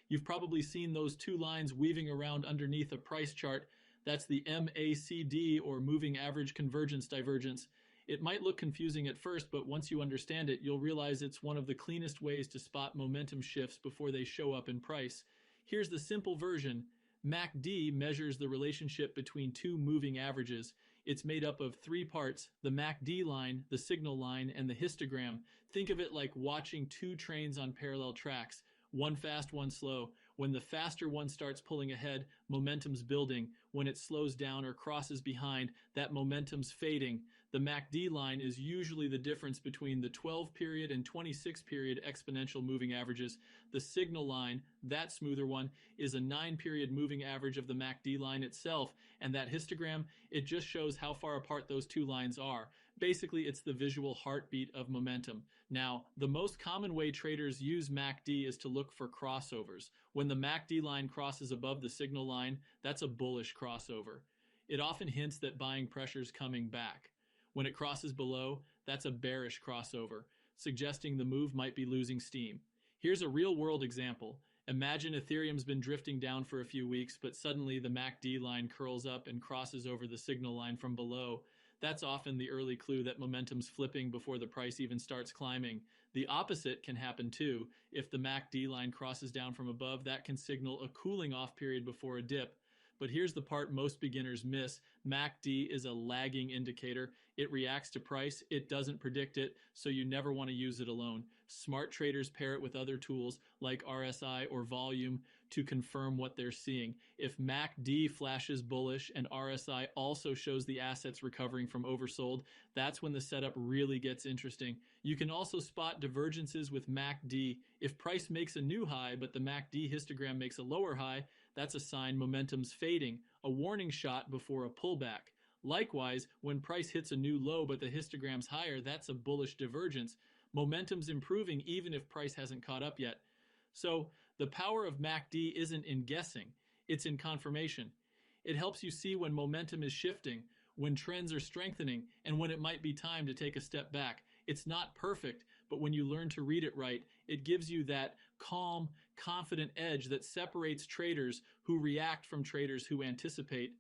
You've probably seen those two lines weaving around underneath a price chart. That's the MACD, or moving average convergence divergence. It might look confusing at first, but once you understand it, you'll realize it's one of the cleanest ways to spot momentum shifts before they show up in price. Here's the simple version. MACD measures the relationship between two moving averages. It's made up of three parts: the MACD line, the signal line, and the histogram. Think of it like watching two trains on parallel tracks. One fast, one slow. When the faster one starts pulling ahead, momentum's building. When it slows down or crosses behind, that momentum's fading. The MACD line is usually the difference between the 12-period and 26-period exponential moving averages. The signal line, that smoother one, is a 9-period moving average of the MACD line itself, and that histogram, it just shows how far apart those two lines are. Basically, it's the visual heartbeat of momentum. Now, the most common way traders use MACD is to look for crossovers. When the MACD line crosses above the signal line, that's a bullish crossover. It often hints that buying pressure's coming back. When it crosses below, that's a bearish crossover, suggesting the move might be losing steam. Here's a real-world example. Imagine Ethereum's been drifting down for a few weeks, but suddenly the MACD line curls up and crosses over the signal line from below. That's often the early clue that momentum's flipping before the price even starts climbing. The opposite can happen too. If the MACD line crosses down from above, that can signal a cooling off period before a dip. But here's the part most beginners miss. MACD is a lagging indicator. It reacts to price. It doesn't predict it, so you never want to use it alone. Smart traders pair it with other tools like RSI or volume to confirm what they're seeing. If MACD flashes bullish and RSI also shows the assets recovering from oversold, that's when the setup really gets interesting. You can also spot divergences with MACD. If price makes a new high, but the MACD histogram makes a lower high, that's a sign momentum's fading, a warning shot before a pullback. Likewise, when price hits a new low but the histogram's higher, that's a bullish divergence. Momentum's improving even if price hasn't caught up yet. So, the power of MACD isn't in guessing, it's in confirmation. It helps you see when momentum is shifting, when trends are strengthening, and when it might be time to take a step back. It's not perfect, but when you learn to read it right, it gives you that calm, confident edge that separates traders who react from traders who anticipate.